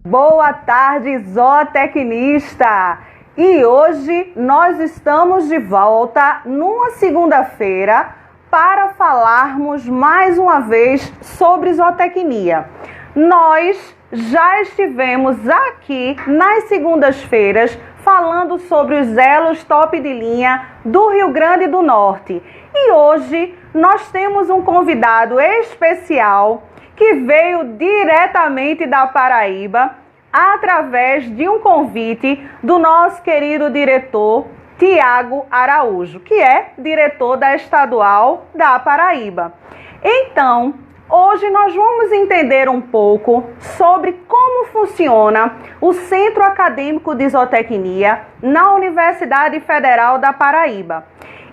Boa tarde, zootecnista! E hoje nós estamos de volta numa segunda-feira para falarmos mais uma vez sobre zootecnia. Nós já estivemos aqui nas segundas-feiras falando sobre os elos top de linha do Rio Grande do Norte. E hoje nós temos um convidado especial que veio diretamente da Paraíba através de um convite do nosso querido diretor Tiago Araújo, que é diretor da Estadual da Paraíba. Então, hoje nós vamos entender um pouco sobre como funciona o Centro Acadêmico de Zootecnia na Universidade Federal da Paraíba.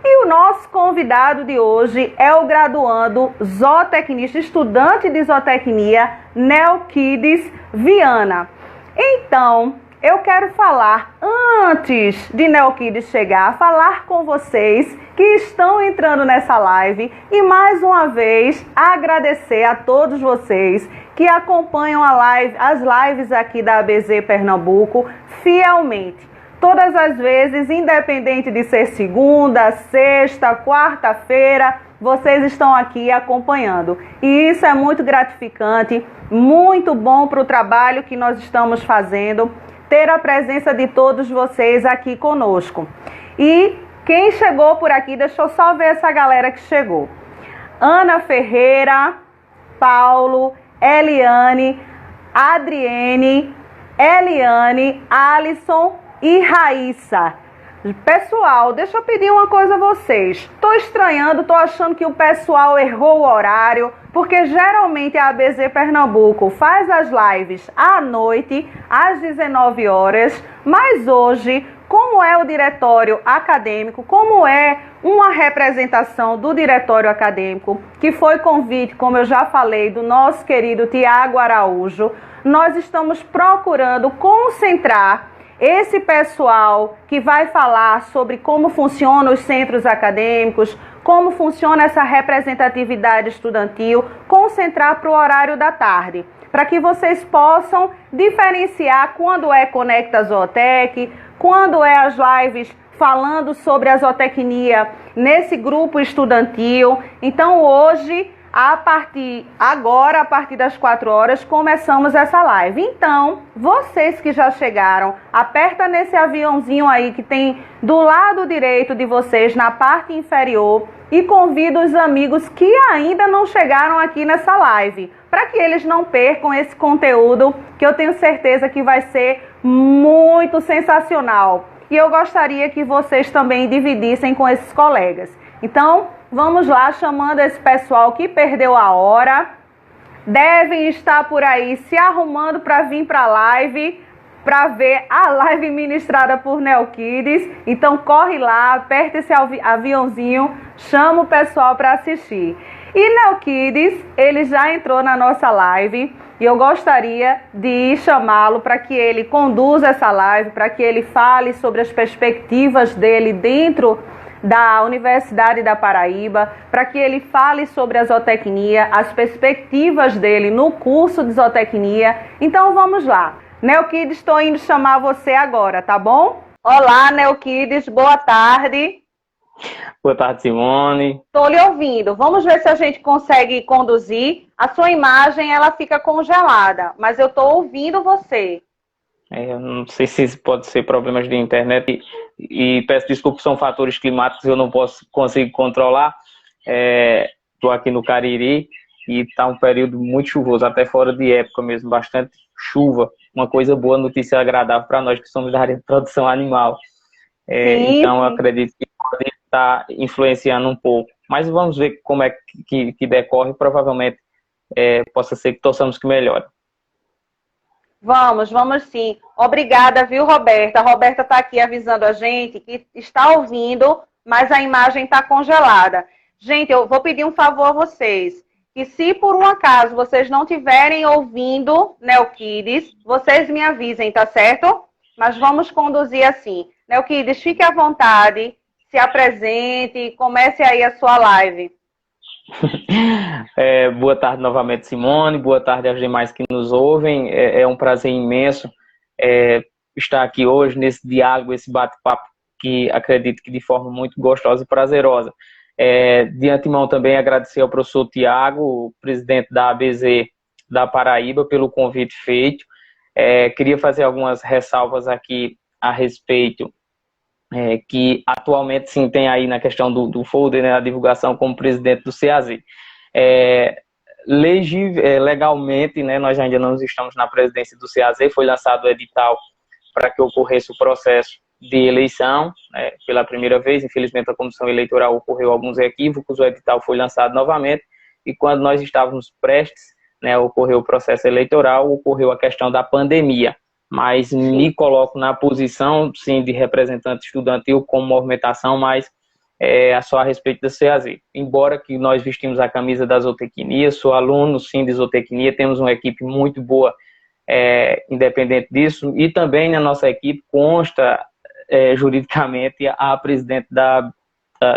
E o nosso convidado de hoje é o graduando zootecnista, estudante de zootecnia, Neoquides Viana. Então, eu quero falar, antes de Neoquides chegar, falar com vocês que estão entrando nessa live e mais uma vez agradecer a todos vocês que acompanham as lives aqui da ABZ Pernambuco fielmente. Todas as vezes, independente de ser segunda, sexta, quarta-feira, vocês estão aqui acompanhando. E isso é muito gratificante, muito bom para o trabalho que nós estamos fazendo, ter a presença de todos vocês aqui conosco. E quem chegou por aqui, deixa eu só ver essa galera que chegou. Ana Ferreira, Paulo, Eliane, Adriene, Eliane, Alisson e Raíssa. Pessoal, deixa eu pedir uma coisa a vocês. Estou estranhando, estou achando que o pessoal errou o horário, porque geralmente a ABZ Pernambuco faz as lives à noite, às 19 horas, mas hoje, como é o diretório acadêmico, como é uma representação do diretório acadêmico, que foi convite, como eu já falei, do nosso querido Tiago Araújo, nós estamos procurando concentrar esse pessoal que vai falar sobre como funcionam os centros acadêmicos, como funciona essa representatividade estudantil, concentrar para o horário da tarde, para que vocês possam diferenciar quando é Conecta Zootec, quando é as lives falando sobre a zootecnia nesse grupo estudantil. Então hoje, a partir das 4 horas, começamos essa live. Então, vocês que já chegaram, aperta nesse aviãozinho aí que tem do lado direito de vocês, na parte inferior, e convida os amigos que ainda não chegaram aqui nessa live, para que eles não percam esse conteúdo, que eu tenho certeza que vai ser muito sensacional. E eu gostaria que vocês também dividissem com esses colegas. Então, vamos lá, chamando esse pessoal que perdeu a hora. Devem estar por aí se arrumando para vir para a live, para ver a live ministrada por Neoquides. Então corre lá, aperta esse aviãozinho, chama o pessoal para assistir. E Neoquides, ele já entrou na nossa live e eu gostaria de chamá-lo para que ele conduza essa live, para que ele fale sobre as perspectivas dele dentro da Universidade da Paraíba, para que ele fale sobre a zootecnia, as perspectivas dele no curso de zootecnia. Então vamos lá. Neoquides, estou indo chamar você agora, tá bom? Olá, Neoquides, boa tarde. Boa tarde, Simone. Estou lhe ouvindo. Vamos ver se a gente consegue conduzir. A sua imagem, ela fica congelada, mas eu estou ouvindo você. Eu não sei se isso pode ser problemas de internet e peço desculpas, são fatores climáticos que eu não consigo controlar. Estou aqui no Cariri e está um período muito chuvoso, até fora de época mesmo, bastante chuva. Uma coisa boa, notícia agradável para nós que somos da área de produção animal. Então, eu acredito que pode estar influenciando um pouco. Mas vamos ver como é que decorre. Provavelmente possa ser que torçamos que melhore. Vamos sim. Obrigada, viu, Roberta? A Roberta está aqui avisando a gente que está ouvindo, mas a imagem está congelada. Gente, eu vou pedir um favor a vocês, que se por um acaso vocês não estiverem ouvindo Neoquides, vocês me avisem, tá certo? Mas vamos conduzir assim. Neoquides, fique à vontade, se apresente, comece aí a sua live. Boa tarde novamente, Simone. Boa tarde aos demais que nos ouvem. É um prazer imenso estar aqui hoje nesse diálogo, esse bate-papo que acredito que de forma muito gostosa e prazerosa. De antemão também agradecer ao professor Tiago, presidente da ABZ da Paraíba, pelo convite feito. Queria fazer algumas ressalvas aqui a respeito que atualmente sim tem aí na questão do folder, né, a divulgação como presidente do CAZ. Legalmente, né, nós ainda não estamos na presidência do CAZ, foi lançado o edital para que ocorresse o processo de eleição, né, pela primeira vez. Infelizmente a comissão eleitoral ocorreu alguns equívocos, o edital foi lançado novamente, e quando nós estávamos prestes, né, ocorreu o processo eleitoral, ocorreu a questão da pandemia. Mas me coloco na posição, sim, de representante estudantil como movimentação, mas só a respeito da CAZ. Embora que nós vestimos a camisa da zootecnia, sou aluno, sim, de zootecnia, temos uma equipe muito boa, independente disso, e também na nossa equipe consta juridicamente a presidente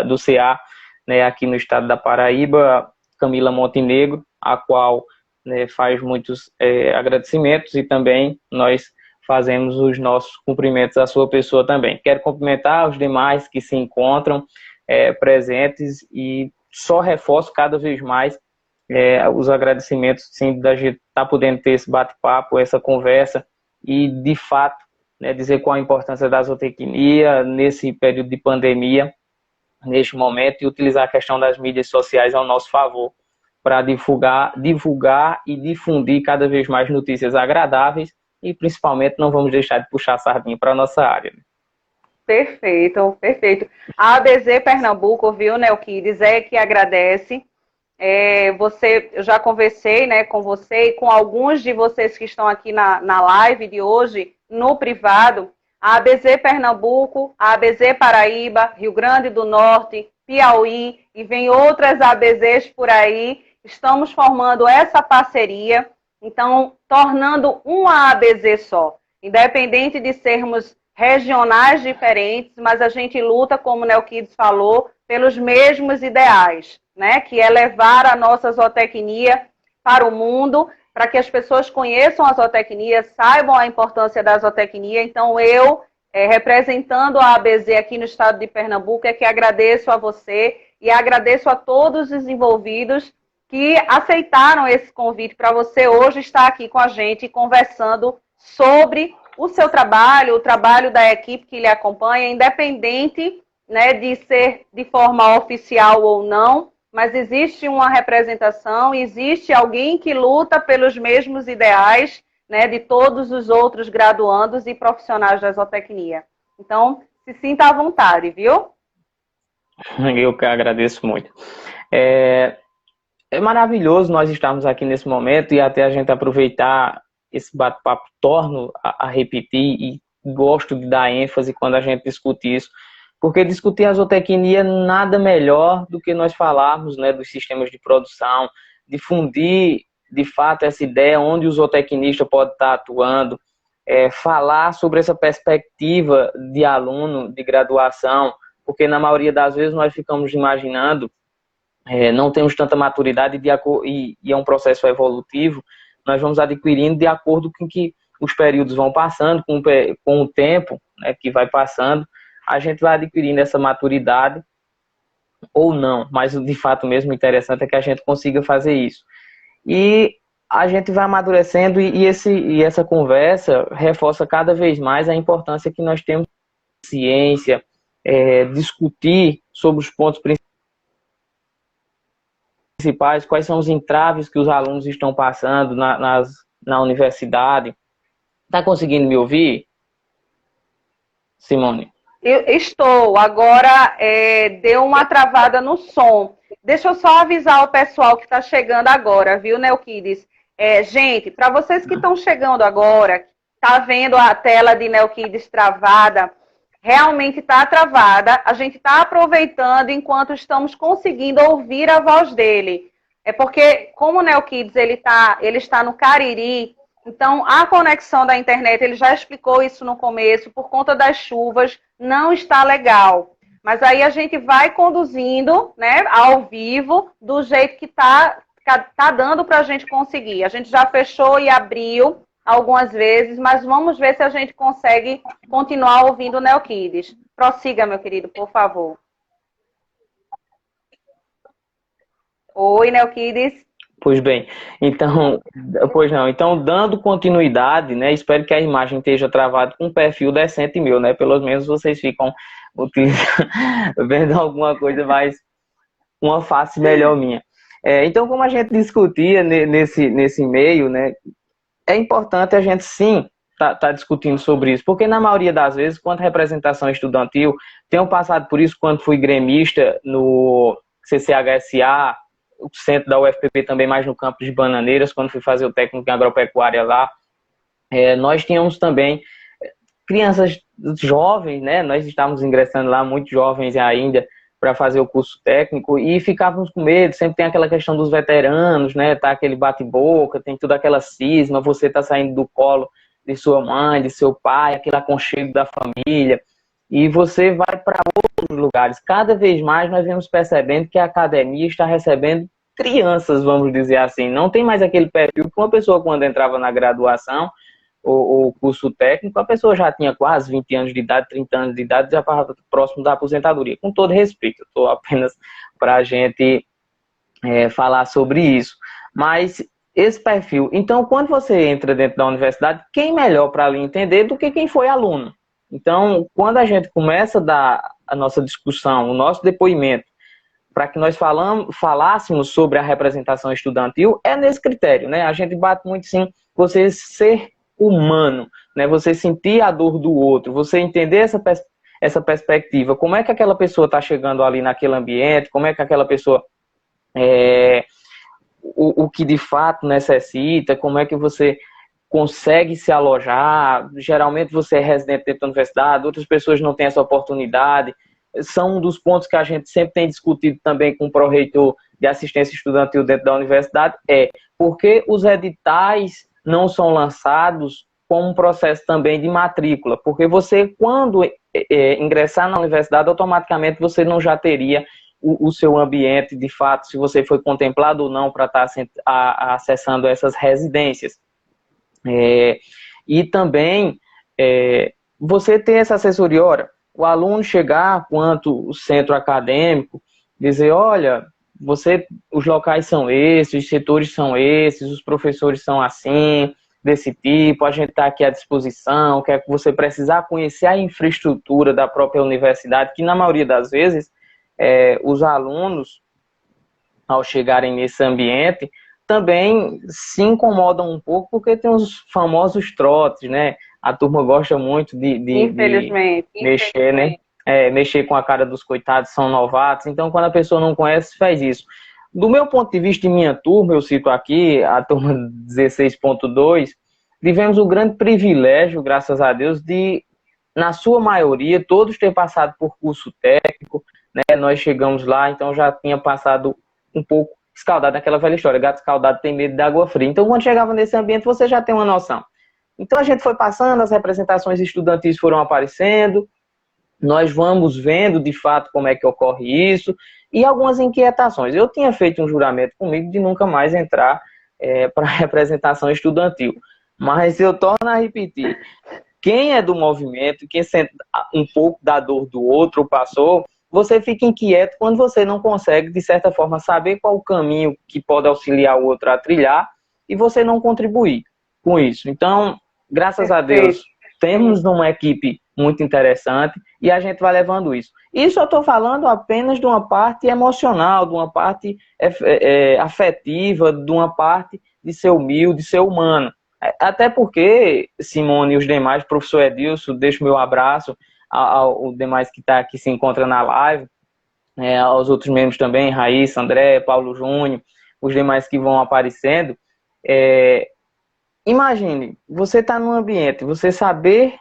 do CA, né, aqui no estado da Paraíba, Camila Montenegro, a qual, né, faz muitos agradecimentos, e também nós fazemos os nossos cumprimentos à sua pessoa também. Quero cumprimentar os demais que se encontram presentes, e só reforço cada vez mais os agradecimentos, sim, da gente estar podendo ter esse bate-papo, essa conversa, e de fato, né, dizer qual a importância da zootecnia nesse período de pandemia, neste momento, e utilizar a questão das mídias sociais ao nosso favor, para divulgar e difundir cada vez mais notícias agradáveis, e principalmente não vamos deixar de puxar a sardinha para a nossa área. Perfeito, perfeito. A ABZ Pernambuco, viu, Neoquides, que agradece. Eu já conversei, né, com você e com alguns de vocês que estão aqui na live de hoje, no privado. A ABZ Pernambuco, a ABZ Paraíba, Rio Grande do Norte, Piauí, e vem outras ABZs por aí. Estamos formando essa parceria, então, tornando uma ABZ só. Independente de sermos regionais diferentes, mas a gente luta, como o Neoquides falou, pelos mesmos ideais, né? Que é levar a nossa zootecnia para o mundo, para que as pessoas conheçam a zootecnia, saibam a importância da zootecnia. Então, eu, representando a ABZ aqui no estado de Pernambuco, que agradeço a você e agradeço a todos os envolvidos que aceitaram esse convite para você hoje estar aqui com a gente conversando sobre o seu trabalho, o trabalho da equipe que lhe acompanha, independente, né, de ser de forma oficial ou não, mas existe uma representação, existe alguém que luta pelos mesmos ideais, né, de todos os outros graduandos e profissionais da zootecnia. Então, se sinta à vontade, viu? Eu que agradeço muito. É maravilhoso nós estarmos aqui nesse momento, e até a gente aproveitar esse bate-papo, torno a repetir, e gosto de dar ênfase quando a gente discute isso, porque discutir a zootecnia nada melhor do que nós falarmos, né, dos sistemas de produção, difundir de fato essa ideia onde o zootecnista pode estar atuando, falar sobre essa perspectiva de aluno de graduação, porque na maioria das vezes nós ficamos imaginando, não temos tanta maturidade, e é um processo evolutivo, nós vamos adquirindo de acordo com que os períodos vão passando, com o tempo, né, que vai passando, a gente vai adquirindo essa maturidade, ou não, mas de fato mesmo interessante é que a gente consiga fazer isso. E a gente vai amadurecendo, e essa conversa reforça cada vez mais a importância que nós temos de ciência, discutir sobre os pontos principais, quais são os entraves que os alunos estão passando na universidade. Está conseguindo me ouvir, Simone? Eu estou. Agora deu uma travada no som. Deixa eu só avisar o pessoal que está chegando agora, viu, Neoquides? Gente, para vocês que estão chegando agora, tá vendo a tela de Neoquides travada? Realmente está travada. A gente está aproveitando enquanto estamos conseguindo ouvir a voz dele. É porque, como o Neoquides ele está no Cariri, então a conexão da internet, ele já explicou isso no começo, por conta das chuvas, não está legal. Mas aí a gente vai conduzindo, né, ao vivo, do jeito que tá dando para a gente conseguir. A gente já fechou e abriu algumas vezes, mas vamos ver se a gente consegue continuar ouvindo o Neokids. Prossiga, meu querido, por favor. Oi, Neokids. Pois bem, então, dando continuidade, né, espero que a imagem esteja travada com um perfil decente meu, né, pelo menos vocês ficam vendo alguma coisa mais, uma face melhor minha. Então, como a gente discutia nesse meio, né, é importante a gente sim tá discutindo sobre isso, porque na maioria das vezes, quando representação estudantil, tenho passado por isso quando fui gremista no CCHSA, o centro da UFPB também, mais no campus de Bananeiras, quando fui fazer o técnico em agropecuária lá, nós tínhamos também crianças jovens, né? Nós estávamos ingressando lá, muito jovens ainda, para fazer o curso técnico, e ficávamos com medo, sempre tem aquela questão dos veteranos, né? Tá aquele bate-boca, tem toda aquela cisma, você tá saindo do colo de sua mãe, de seu pai, aquele aconchego da família, e você vai para outros lugares. Cada vez mais nós vemos percebendo que a academia está recebendo crianças, vamos dizer assim. Não tem mais aquele perfil que uma pessoa, quando entrava na graduação ou curso técnico, a pessoa já tinha quase 20 anos de idade, 30 anos de idade, já estava próximo da aposentadoria. Com todo respeito, estou apenas para a gente falar sobre isso. Mas esse perfil, então, quando você entra dentro da universidade, quem melhor para lhe entender do que quem foi aluno? Então, quando a gente começa a dar a nossa discussão, o nosso depoimento, para que nós falássemos sobre a representação estudantil, é nesse critério, né? A gente bate muito, sim, você ser humano, né? Você sentir a dor do outro, você entender essa perspectiva, como é que aquela pessoa está chegando ali naquele ambiente, como é que aquela pessoa o que de fato necessita, como é que você consegue se alojar. Geralmente você é residente dentro da universidade, outras pessoas não têm essa oportunidade. São um dos pontos que a gente sempre tem discutido também com o pró-reitor de assistência estudantil dentro da universidade, porque os editais não são lançados com um processo também de matrícula, porque você, quando ingressar na universidade, automaticamente você não já teria o seu ambiente, de fato, se você foi contemplado ou não para estar acessando essas residências. E também você ter essa assessoria, ora, o aluno chegar quanto o centro acadêmico, dizer, olha, os locais são esses, os setores são esses, os professores são assim, desse tipo, a gente está aqui à disposição, quer que você precisar conhecer a infraestrutura da própria universidade, que na maioria das vezes os alunos, ao chegarem nesse ambiente, também se incomodam um pouco, porque tem os famosos trotes, né? A turma gosta muito de mexer, né? Mexer com a cara dos coitados, são novatos. Então, quando a pessoa não conhece, faz isso. Do meu ponto de vista, em minha turma, eu cito aqui, a turma 16.2, tivemos o grande privilégio, graças a Deus, de, na sua maioria, todos ter passado por curso técnico, né? Nós chegamos lá, então já tinha passado um pouco escaldado, naquela velha história, gato escaldado tem medo de água fria. Então, quando chegava nesse ambiente, você já tem uma noção. Então, a gente foi passando, as representações estudantis foram aparecendo, nós vamos vendo, de fato, como é que ocorre isso, e algumas inquietações. Eu tinha feito um juramento comigo de nunca mais entrar para representação estudantil, mas eu torno a repetir, quem é do movimento, quem sente um pouco da dor do outro, passou, você fica inquieto quando você não consegue, de certa forma, saber qual o caminho que pode auxiliar o outro a trilhar e você não contribuir com isso. Então, graças a Deus, temos uma equipe muito interessante e a gente vai levando isso. Isso eu estou falando apenas de uma parte emocional, de uma parte afetiva, de uma parte de ser humilde, de ser humano. Até porque, Simone e os demais, professor Edilson, deixo meu abraço, ao demais que se encontra na live, aos outros membros também, Raíssa, André, Paulo Júnior, os demais que vão aparecendo. Imagine, você está num ambiente, você saber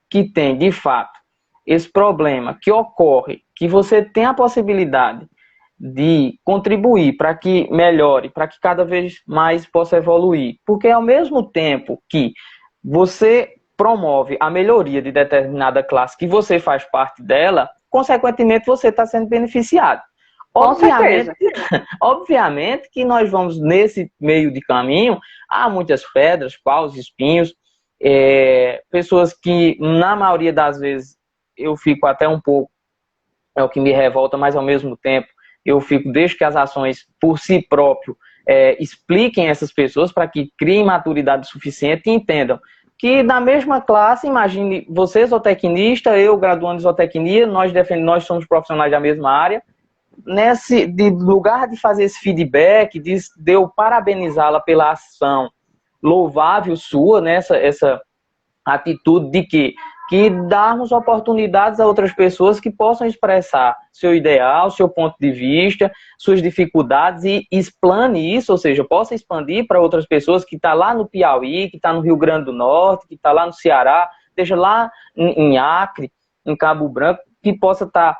que tem, de fato, esse problema que ocorre, que você tem a possibilidade de contribuir para que melhore, para que cada vez mais possa evoluir. Porque ao mesmo tempo que você promove a melhoria de determinada classe, que você faz parte dela, consequentemente, você está sendo beneficiado. Obviamente que nós vamos nesse meio de caminho, há muitas pedras, paus, espinhos, pessoas que, na maioria das vezes, eu fico até um pouco, é o que me revolta, mas ao mesmo tempo, eu fico, deixo que as ações por si próprio expliquem essas pessoas para que criem maturidade suficiente e entendam que na mesma classe, imagine você zootecnista, eu graduando em zootecnia, nós somos profissionais da mesma área, de lugar de fazer esse feedback, de eu parabenizá-la pela ação louvável sua, né, essa atitude de que darmos oportunidades a outras pessoas que possam expressar seu ideal, seu ponto de vista, suas dificuldades e explane isso, ou seja, possa expandir para outras pessoas que estão lá no Piauí, que está no Rio Grande do Norte, que está lá no Ceará, esteja lá em Acre, em Cabo Branco, que possa estar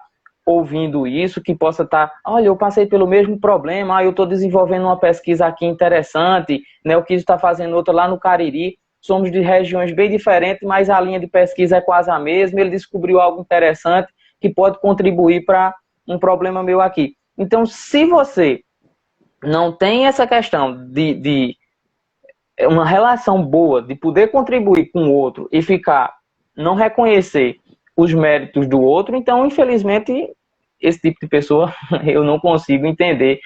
ouvindo isso, que possa estar, olha, eu passei pelo mesmo problema, eu estou desenvolvendo uma pesquisa aqui interessante, né, o que está fazendo outra lá no Cariri, somos de regiões bem diferentes, mas a linha de pesquisa é quase a mesma, ele descobriu algo interessante que pode contribuir para um problema meu aqui. Então, se você não tem essa questão de uma relação boa, de poder contribuir com o outro e não reconhecer os méritos do outro, então, infelizmente, esse tipo de pessoa eu não consigo entender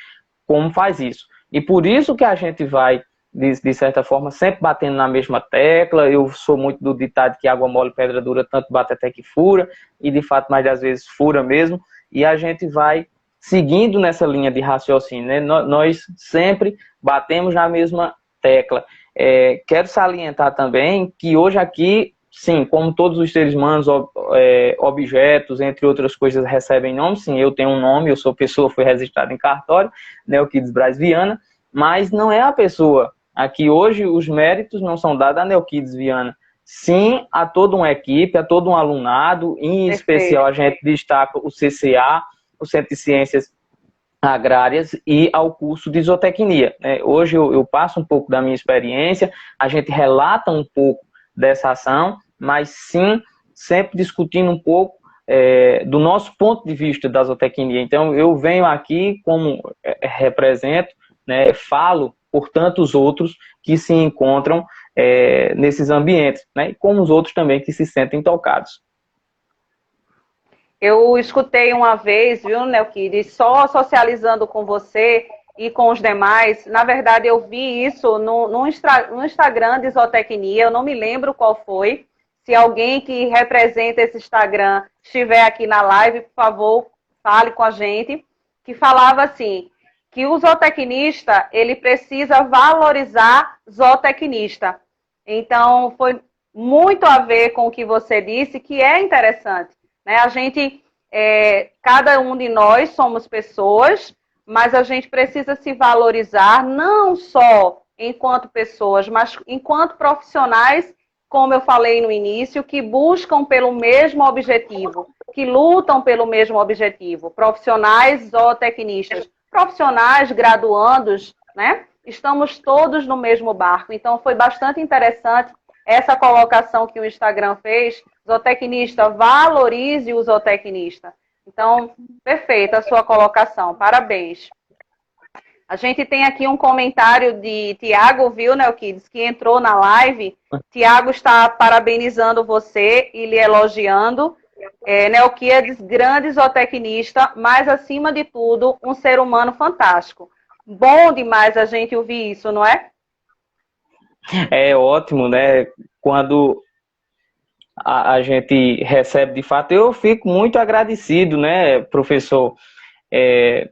como faz isso. E por isso que a gente vai, de certa forma, sempre batendo na mesma tecla. Eu sou muito do ditado que água mole, pedra dura, tanto bate até que fura, e de fato, mais das vezes, fura mesmo, e a gente vai seguindo nessa linha de raciocínio, né? Nós sempre batemos na mesma tecla. Quero salientar também que hoje aqui, sim, como todos os seres humanos, objetos, entre outras coisas, recebem nome. Sim, eu tenho um nome, eu sou pessoa, fui registrado em cartório, Neoquides Braz Viana, mas não é a pessoa. Aqui hoje os méritos não são dados a Neoquides Viana, sim a toda uma equipe, a todo um alunado, em especial a gente destaca o CCA, o Centro de Ciências Agrárias, e ao curso de zootecnia. Hoje eu passo um pouco da minha experiência, a gente relata um pouco dessa ação, mas sim, sempre discutindo um pouco do nosso ponto de vista da zootecnia. Então, eu venho aqui como represento, né, falo por tantos outros que se encontram nesses ambientes, né, e como os outros também que se sentem tocados. Eu escutei uma vez, viu, Neoquides, só socializando com você e com os demais. Na verdade, eu vi isso no Instagram de zootecnia, eu não me lembro qual foi. Se alguém que representa esse Instagram estiver aqui na live, por favor, fale com a gente, que falava assim, que o zootecnista, ele precisa valorizar zootecnista. Então, foi muito a ver com o que você disse, que é interessante. A gente, cada um de nós somos pessoas, mas a gente precisa se valorizar não só enquanto pessoas, mas enquanto profissionais, como eu falei no início, que buscam pelo mesmo objetivo, que lutam pelo mesmo objetivo. Profissionais zootecnistas, profissionais graduandos, né? Estamos todos no mesmo barco. Então, foi bastante interessante essa colocação que o Instagram fez. Zootecnista, valorize o zootecnista. Então, perfeita a sua colocação. Parabéns. A gente tem aqui um comentário de Tiago, viu, Neoquides, que entrou na live. Tiago está parabenizando você e lhe elogiando. Neoquides, grande zootecnista, mas, acima de tudo, um ser humano fantástico. Bom demais a gente ouvir isso, não é? É ótimo, né? Quando a gente recebe, de fato, eu fico muito agradecido, né, professor?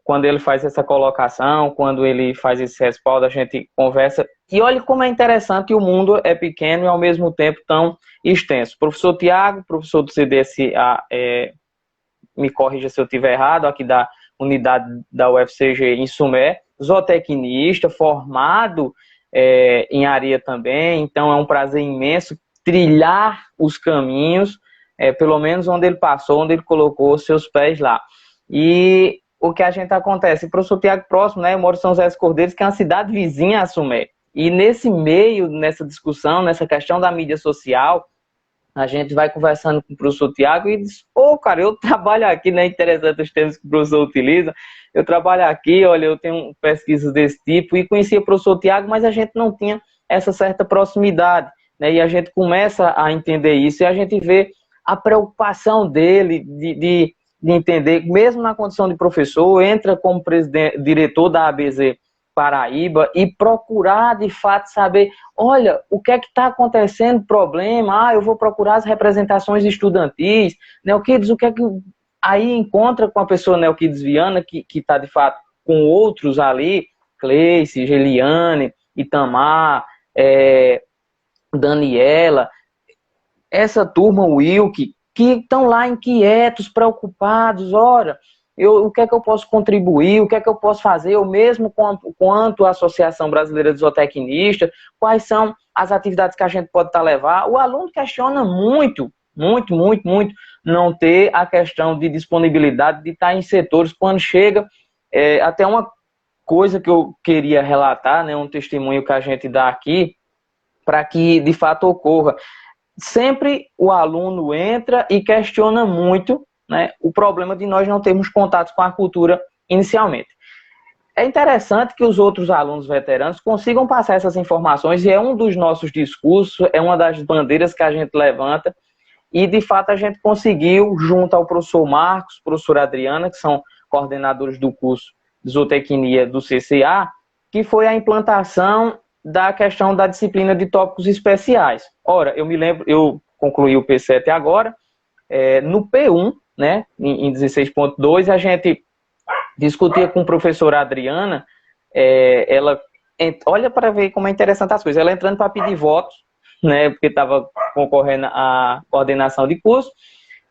Quando ele faz essa colocação, quando ele faz esse respaldo, a gente conversa. E olha como é interessante, o mundo é pequeno e ao mesmo tempo tão extenso. Professor Tiago, professor do CDSA, me corrija se eu estiver errado, aqui da unidade da UFCG em Sumé, zootecnista, formado em Areia também, então é um prazer imenso trilhar os caminhos, pelo menos onde ele passou, onde ele colocou os seus pés lá. E o que a gente acontece, o professor Tiago próximo, né, eu moro em São José dos Cordeiros, que é uma cidade vizinha a Sumé. E nesse meio, nessa discussão, nessa questão da mídia social, a gente vai conversando com o professor Tiago e diz, cara, eu trabalho aqui, né? Interessante os termos que o professor utiliza. Eu trabalho aqui, olha, eu tenho pesquisas desse tipo e conhecia o professor Tiago, mas a gente não tinha essa certa proximidade, né? E a gente começa a entender isso e a gente vê a preocupação dele de entender, mesmo na condição de professor, entra como diretor da ABZ Paraíba e procurar de fato saber, olha, o que é que está acontecendo, problema, eu vou procurar as representações estudantis, Neoquides, o que é que aí encontra com a pessoa Neoquides Viana, que está de fato com outros ali, Cleice, Geliane, Itamar, Daniela, essa turma, o Wilke, que estão lá inquietos, preocupados, ora, o que é que eu posso contribuir, o que é que eu posso fazer, eu mesmo quanto a Associação Brasileira de Zootecnistas, quais são as atividades que a gente pode estar levando. O aluno questiona muito, não ter a questão de disponibilidade de estar em setores quando chega, até uma coisa que eu queria relatar, né, um testemunho que a gente dá aqui, para que de fato ocorra. Sempre o aluno entra e questiona muito, né, o problema de nós não termos contato com a cultura inicialmente. É interessante que os outros alunos veteranos consigam passar essas informações e é um dos nossos discursos, é uma das bandeiras que a gente levanta e, de fato, a gente conseguiu, junto ao professor Marcos, professora Adriana, que são coordenadores do curso de zootecnia do CCA, que foi a implantação da questão da disciplina de tópicos especiais. Ora, eu me lembro, eu concluí o P7 agora, no P1, né, em 16.2, a gente discutia com a professora Adriana, ela, olha para ver como é interessante as coisas, ela entrando para pedir votos, né, porque estava concorrendo à coordenação de curso,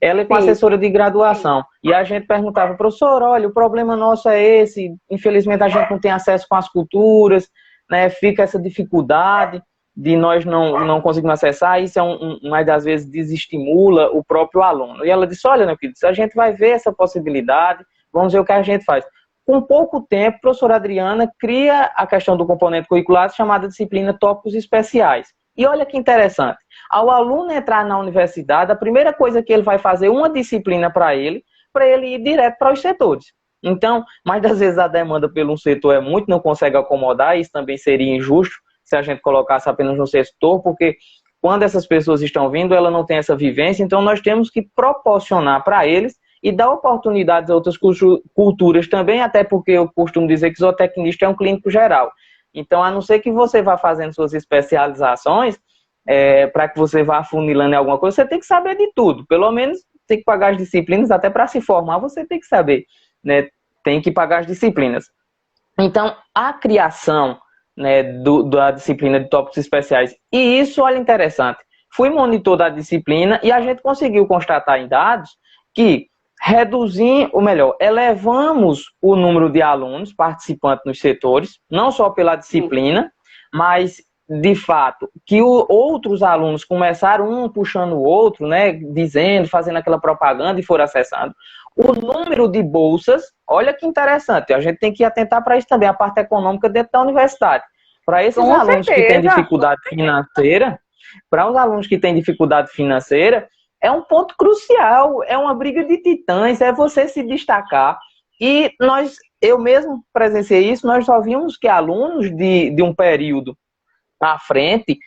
ela é com a assessora de graduação, e a gente perguntava, professor, olha, o problema nosso é esse, infelizmente a gente não tem acesso com as culturas, né, fica essa dificuldade de nós não conseguirmos acessar, isso mais das vezes desestimula o próprio aluno. E ela disse, olha, meu querido, a gente vai ver essa possibilidade, vamos ver o que a gente faz. Com pouco tempo, a professora Adriana cria a questão do componente curricular chamada disciplina Tópicos Especiais. E olha que interessante, ao aluno entrar na universidade, a primeira coisa que ele vai fazer, uma disciplina para ele ir direto para os setores. Então, mais das vezes a demanda pelo setor é muito, não consegue acomodar, isso também seria injusto se a gente colocasse apenas no setor, porque quando essas pessoas estão vindo, ela não tem essa vivência, então nós temos que proporcionar para eles e dar oportunidades a outras culturas também, até porque eu costumo dizer que zootecnista é um clínico geral. Então, a não ser que você vá fazendo suas especializações, para que você vá afunilando em alguma coisa, você tem que saber de tudo, pelo menos tem que pagar as disciplinas, até para se formar você tem que saber, né? Tem que pagar as disciplinas. Então, a criação, né, da disciplina de tópicos especiais, e isso, olha, interessante, fui monitor da disciplina e a gente conseguiu constatar em dados que elevamos o número de alunos participantes nos setores, não só pela disciplina, mas, de fato, que outros alunos começaram um puxando o outro, né, dizendo, fazendo aquela propaganda e foram acessando. O número de bolsas, olha que interessante, a gente tem que atentar para isso também, a parte econômica dentro da universidade. Para esses alunos que têm dificuldade financeira, para os alunos que têm dificuldade financeira, é um ponto crucial, é uma briga de titãs, é você se destacar. E eu mesmo presenciei isso, nós só vimos que alunos de um período à frente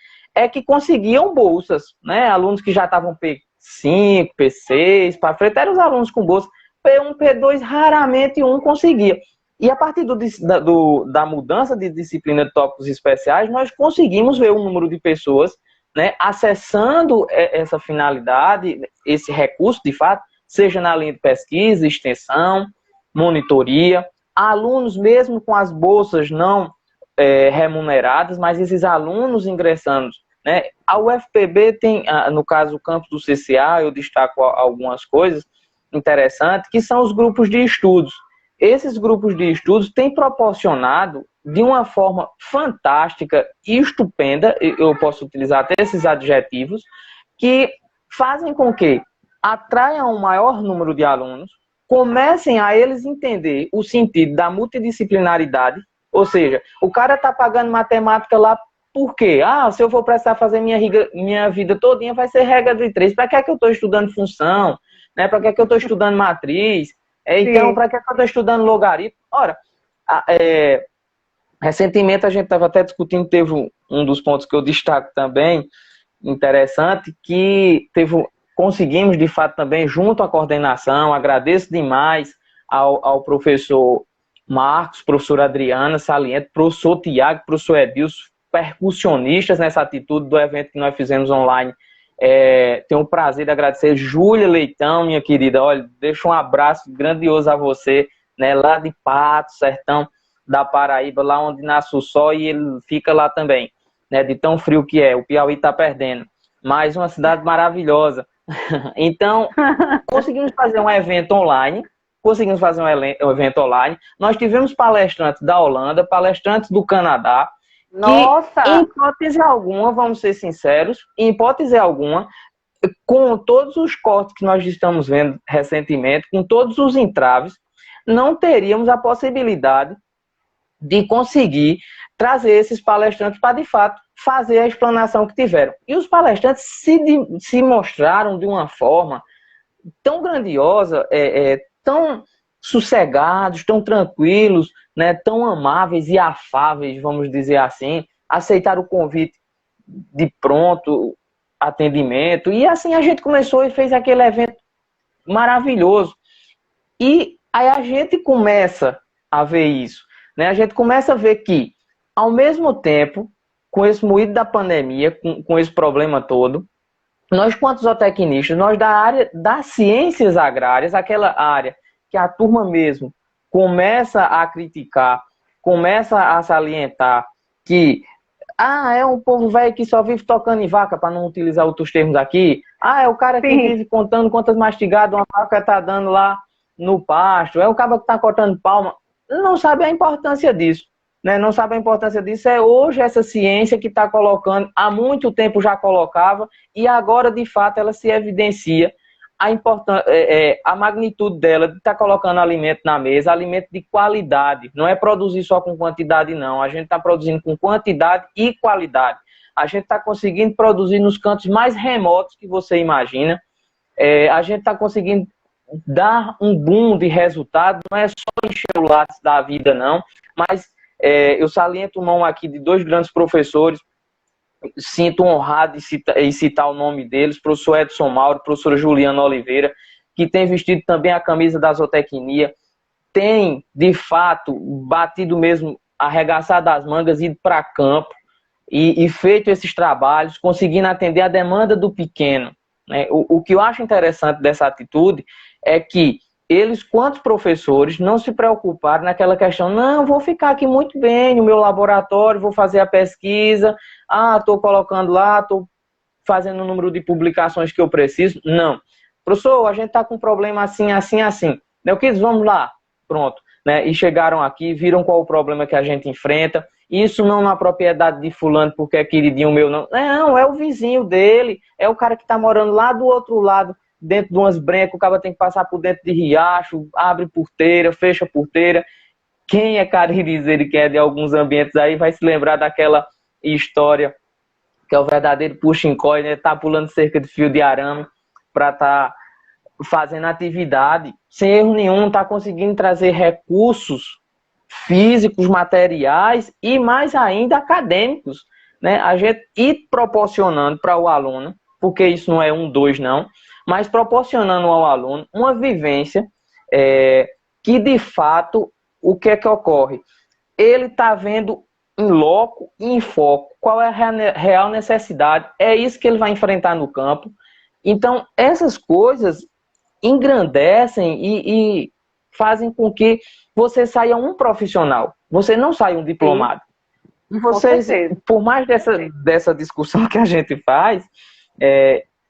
que conseguiam bolsas, né? Alunos que já estavam P5, P6, para frente, eram os alunos com bolsa. P1, P2, raramente um conseguia. E a partir da mudança de disciplina de tópicos especiais, nós conseguimos ver o número de pessoas, né, acessando essa finalidade, esse recurso, de fato, seja na linha de pesquisa, extensão, monitoria, alunos mesmo com as bolsas não remuneradas, mas esses alunos ingressando, né, a UFPB tem, no caso, o campus do CCA, eu destaco algumas coisas interessantes, que são os grupos de estudos. Esses grupos de estudos têm proporcionado de uma forma fantástica e estupenda, eu posso utilizar até esses adjetivos, que fazem com que atraiam um maior número de alunos, comecem a eles entender o sentido da multidisciplinaridade, ou seja, o cara está pagando matemática lá por quê? Se eu for precisar fazer minha vida todinha, vai ser regra de três. Para que é que eu estou estudando função? Né? Para que é que eu estou estudando matriz? Então, para que é que eu estou estudando logaritmo? Ora, recentemente a gente estava até discutindo, teve um dos pontos que eu destaco também, interessante, que conseguimos, de fato, também, junto à coordenação, agradeço demais ao professor Marcos, professor Adriana, Saliente, professor Tiago, professor Edilson, percussionistas nessa atitude do evento que nós fizemos online. Tenho o prazer de agradecer Júlia Leitão, minha querida, olha, deixo um abraço grandioso a você, né, lá de Pato, sertão da Paraíba, lá onde nasce o sol, e ele fica lá também, né, de tão frio que é, o Piauí está perdendo, mas uma cidade maravilhosa. Então, conseguimos fazer um evento online, nós tivemos palestrantes da Holanda, palestrantes do Canadá, Nossa! Que, em hipótese alguma, vamos ser sinceros, em hipótese alguma, com todos os cortes que nós estamos vendo recentemente, com todos os entraves, não teríamos a possibilidade de conseguir trazer esses palestrantes para, de fato, fazer a explanação que tiveram. E os palestrantes se mostraram de uma forma tão grandiosa, tão sossegados, tão tranquilos, né, tão amáveis e afáveis, vamos dizer assim, aceitaram o convite de pronto atendimento, e assim a gente começou e fez aquele evento maravilhoso. E aí a gente começa a ver isso, né? A gente começa a ver que, ao mesmo tempo, com esse moído da pandemia, com esse problema todo, nós, quanto zootecnistas, nós da área das ciências agrárias, aquela área que a turma mesmo começa a criticar, começa a salientar que é um povo velho que só vive tocando em vaca, para não utilizar outros termos aqui. É o cara que vive contando quantas mastigadas uma vaca está dando lá no pasto, é o cara que está cortando palma. Não sabe a importância disso. Né? Não sabe a importância disso. É hoje essa ciência que está colocando, há muito tempo já colocava, e agora, de fato, ela se evidencia a magnitude dela de estar colocando alimento na mesa, alimento de qualidade. Não é produzir só com quantidade, não. A gente está produzindo com quantidade e qualidade. A gente está conseguindo produzir nos cantos mais remotos que você imagina. A gente está conseguindo dar um boom de resultado. Não é só encher o lápis da vida, não. Mas eu saliento mão aqui de dois grandes professores. Sinto honrado em citar o nome deles, professor Edson Mauro, professora Juliana Oliveira, que tem vestido também a camisa da zootecnia, tem, de fato, batido mesmo, arregaçado as mangas, ido para campo e feito esses trabalhos, conseguindo atender a demanda do pequeno. Né? O que eu acho interessante dessa atitude é que eles, quanto professores, não se preocuparam naquela questão, não, vou ficar aqui muito bem no meu laboratório, vou fazer a pesquisa, estou colocando lá, estou fazendo o número de publicações que eu preciso. Não. Professor, a gente está com um problema assim, assim, assim. Eu quis, vamos lá. Pronto. Né? E chegaram aqui, viram qual o problema que a gente enfrenta. Isso não na propriedade de fulano, porque é queridinho meu, não. Não, é o vizinho dele, é o cara que está morando lá do outro lado, dentro de umas brencas, o cara tem que passar por dentro de riacho, abre porteira, fecha porteira. Quem é caririzeiro e que é de alguns ambientes aí vai se lembrar daquela história que é o verdadeiro puxa-encolhe, né? Tá pulando cerca de fio de arame para estar fazendo atividade, sem erro nenhum, tá conseguindo trazer recursos físicos, materiais e mais ainda acadêmicos, né? A gente ir proporcionando para o aluno, porque isso não é 1, 2 não, mas proporcionando ao aluno uma vivência que, de fato, o que é que ocorre? Ele está vendo em loco e em foco qual é a real necessidade, é isso que ele vai enfrentar no campo. Então, essas coisas engrandecem e fazem com que você saia um profissional, você não saia um diplomado. Sim. E vocês, por mais dessa discussão que a gente faz,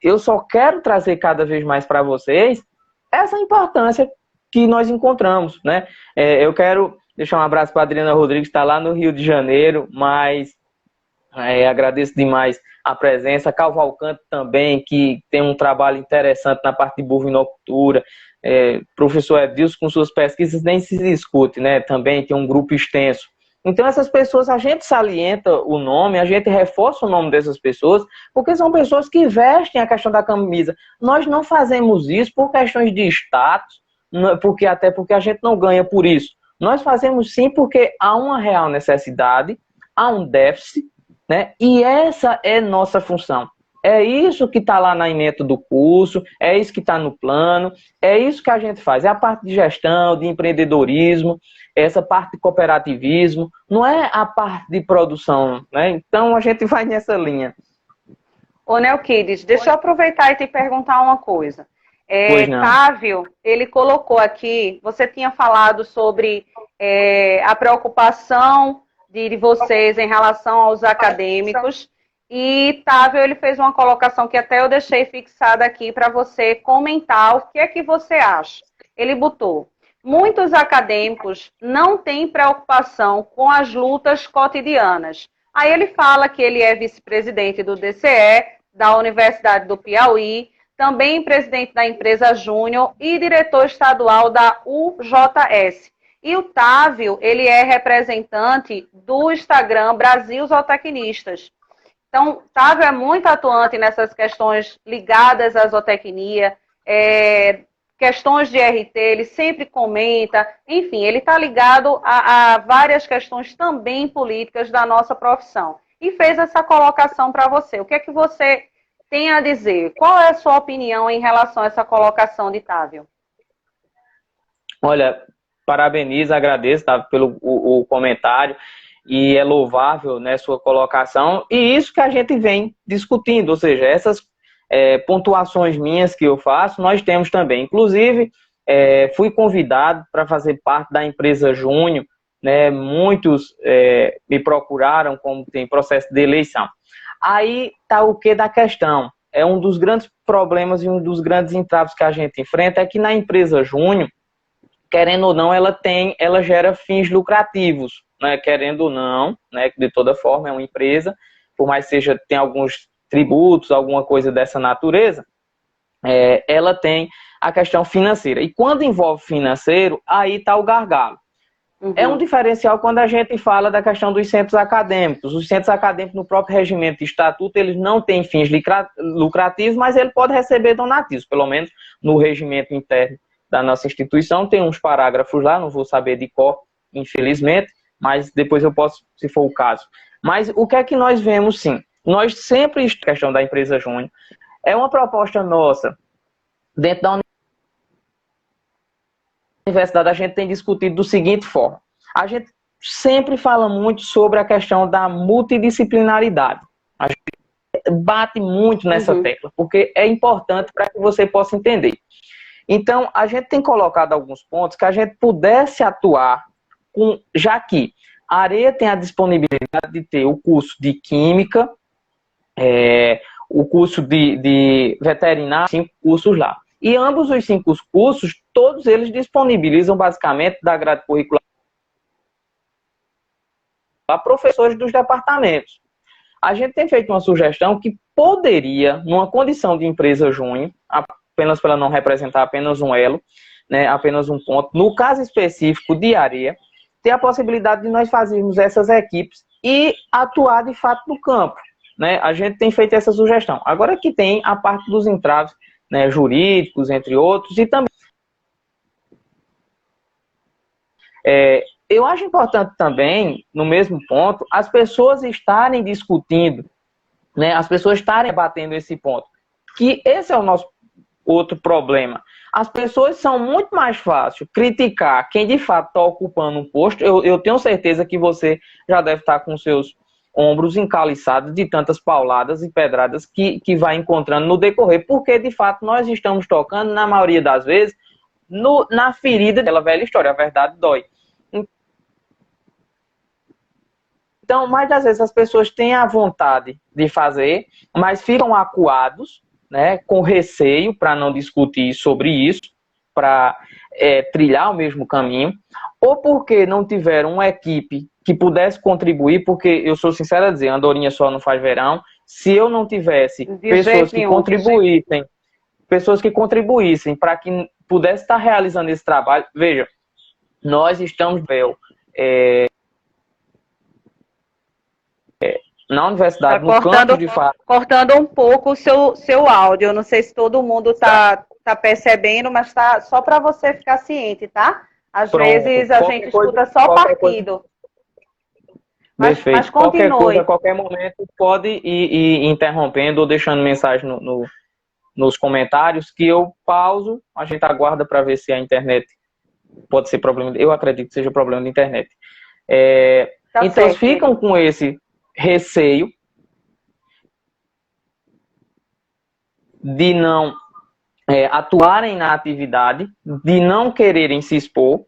eu só quero trazer cada vez mais para vocês essa importância que nós encontramos, né? Eu quero deixar um abraço para a Adriana Rodrigues, que está lá no Rio de Janeiro, mas agradeço demais a presença. Cavalcante também, que tem um trabalho interessante na parte de bovinocultura. Professor Edilson, com suas pesquisas, nem se discute, né? Também tem um grupo extenso Então, essas pessoas, a gente salienta o nome, a gente reforça o nome dessas pessoas, porque são pessoas que vestem a questão da camisa. Nós não fazemos isso por questões de status, até porque a gente não ganha por isso. Nós fazemos sim porque há uma real necessidade, há um déficit, né? E essa é nossa função. É isso que está lá na ementa do curso, é isso que está no plano, é isso que a gente faz. É a parte de gestão, de empreendedorismo, essa parte de cooperativismo, não é a parte de produção, né? Então a gente vai nessa linha. Ô, Neoquides, deixa eu aproveitar e te perguntar uma coisa. Pois não. Távio, ele colocou aqui, você tinha falado sobre a preocupação de vocês em relação aos acadêmicos, e Távio, ele fez uma colocação que até eu deixei fixada aqui para você comentar o que é que você acha. Ele botou: muitos acadêmicos não têm preocupação com as lutas cotidianas. Aí ele fala que ele é vice-presidente do DCE, da Universidade do Piauí, também presidente da empresa Júnior e diretor estadual da UJS. E o Távio, ele é representante do Instagram Brasil Zootecnistas. Então, Távio é muito atuante nessas questões ligadas à zootecnia, questões de RT, ele sempre comenta, enfim, ele está ligado a várias questões também políticas da nossa profissão. E fez essa colocação para você. O que é que você tem a dizer? Qual é a sua opinião em relação a essa colocação de Távio? Olha, parabenizo, agradeço, Távio, pelo o comentário. E é louvável, né, sua colocação, e isso que a gente vem discutindo, ou seja, essas pontuações minhas que eu faço, nós temos também. Inclusive, fui convidado para fazer parte da empresa Júnior, né, muitos me procuraram, como tem processo de eleição. Aí está o que da questão? É um dos grandes problemas e um dos grandes entraves que a gente enfrenta é que na empresa Júnior, querendo ou não, ela gera fins lucrativos, né, querendo ou não, né, de toda forma é uma empresa, por mais que tem alguns tributos, alguma coisa dessa natureza, ela tem a questão financeira. E quando envolve financeiro, aí está o gargalo. Uhum. É um diferencial quando a gente fala da questão dos centros acadêmicos. Os centros acadêmicos, no próprio regimento de estatuto, eles não têm fins lucrativos, mas ele pode receber donativos, pelo menos no regimento interno da nossa instituição. Tem uns parágrafos lá, não vou saber de cor, infelizmente, mas depois eu posso, se for o caso. Mas o que é que nós vemos, sim? Nós sempre, a questão da empresa Júnior, é uma proposta nossa, dentro da universidade, a gente tem discutido da seguinte forma. A gente sempre fala muito sobre a questão da multidisciplinaridade. A gente bate muito nessa tecla, porque é importante para que você possa entender. Então, a gente tem colocado alguns pontos que a gente pudesse atuar, já que a Areia tem a disponibilidade de ter o curso de Química, o curso de Veterinária, 5 cursos lá. E ambos os 5 cursos, todos eles disponibilizam basicamente da grade curricular a professores dos departamentos. A gente tem feito uma sugestão que poderia, numa condição de empresa Júnior, apenas para não representar apenas um elo, né, apenas um ponto, no caso específico de Areia, ter a possibilidade de nós fazermos essas equipes e atuar de fato no campo. Né? A gente tem feito essa sugestão. Agora que tem a parte dos entraves, né, jurídicos, entre outros, e também eu acho importante também, no mesmo ponto, as pessoas estarem discutindo, né, as pessoas estarem debatendo esse ponto, que esse é o nosso outro problema. As pessoas são muito mais fácil criticar quem de fato está ocupando um posto. Eu tenho certeza que você já deve estar com seus ombros encaliçados de tantas pauladas e pedradas que vai encontrando no decorrer, porque de fato nós estamos tocando, na maioria das vezes, na ferida daquela velha história, a verdade dói. Então, mais das vezes as pessoas têm a vontade de fazer, mas ficam acuados, né, com receio para não discutir sobre isso, para trilhar o mesmo caminho, ou porque não tiveram uma equipe que pudesse contribuir, porque eu sou sincero a dizer, andorinha só não faz verão. Se eu não tivesse pessoas que contribuíssem para que pudesse estar realizando esse trabalho, veja, nós estamos na universidade, Tá no campus de fato. cortando um pouco o seu áudio. Eu não sei se todo mundo tá percebendo, mas tá só para você ficar ciente, tá? Às vezes a gente escuta só partido. Mas Qualquer continue. coisa, a qualquer momento, pode ir interrompendo ou deixando mensagem nos comentários que eu pauso, a gente aguarda para ver se a internet pode ser problema. Eu acredito que seja problema de internet. Tá então, certo. ficam com esse receio de não atuarem na atividade, de não quererem se expor,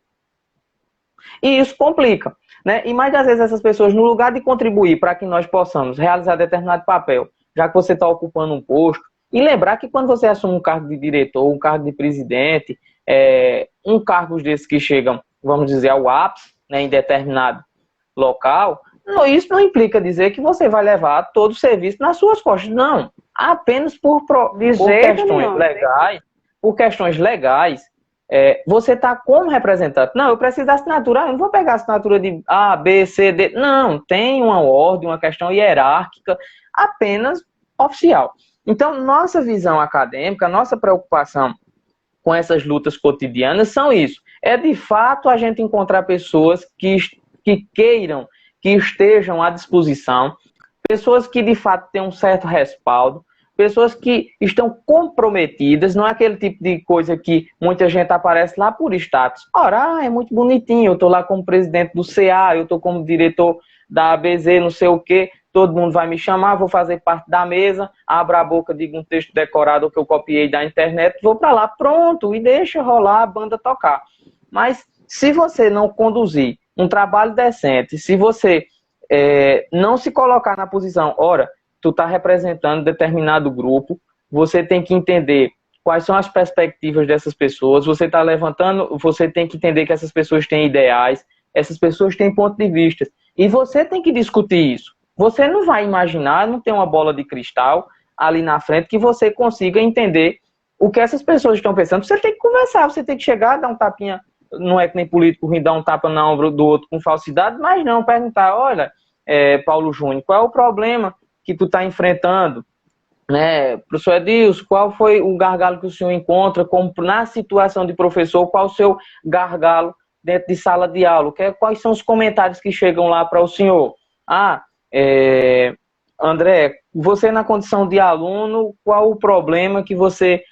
e isso complica, né? E mais das vezes essas pessoas, no lugar de contribuir para que nós possamos realizar determinado papel, já que você está ocupando um posto, e lembrar que quando você assume um cargo de diretor, um cargo de presidente, um cargo desses que chegam, vamos dizer, ao ápice, né, em determinado local, isso não implica dizer que você vai levar todo o serviço nas suas costas, não. Apenas por questões legais, você está como representante. Não, eu preciso da assinatura. Eu não vou pegar a assinatura de A, B, C, D. Não, tem uma ordem, uma questão hierárquica, apenas oficial. Então, nossa visão acadêmica, nossa preocupação com essas lutas cotidianas são isso. É, de fato, a gente encontrar pessoas que queiram, que estejam à disposição, pessoas que, de fato, têm um certo respaldo, pessoas que estão comprometidas, não é aquele tipo de coisa que muita gente aparece lá por status. Ora, é muito bonitinho, eu estou lá como presidente do CA, eu estou como diretor da ABZ, não sei o quê, todo mundo vai me chamar, vou fazer parte da mesa, abro a boca, digo um texto decorado que eu copiei da internet, vou para lá, pronto, e deixa rolar a banda tocar. Mas se você não conduzir um trabalho decente, se você não se colocar na posição, ora, tu está representando determinado grupo, você tem que entender quais são as perspectivas dessas pessoas, você está levantando, você tem que entender que essas pessoas têm ideais, essas pessoas têm ponto de vista, e você tem que discutir isso. Você não vai imaginar, não tem uma bola de cristal ali na frente que você consiga entender o que essas pessoas estão pensando. Você tem que conversar, você tem que chegar, dar um tapinha, não é que nem político ruim, dar um tapa na ombro do outro com falsidade, mas não, perguntar, olha, Paulo Júnior, qual é o problema que tu está enfrentando, né? Professor Edilson, qual foi o gargalo que o senhor encontra como na situação de professor, qual o seu gargalo dentro de sala de aula? Quais são os comentários que chegam lá para o senhor? André, você na condição de aluno, qual o problema que você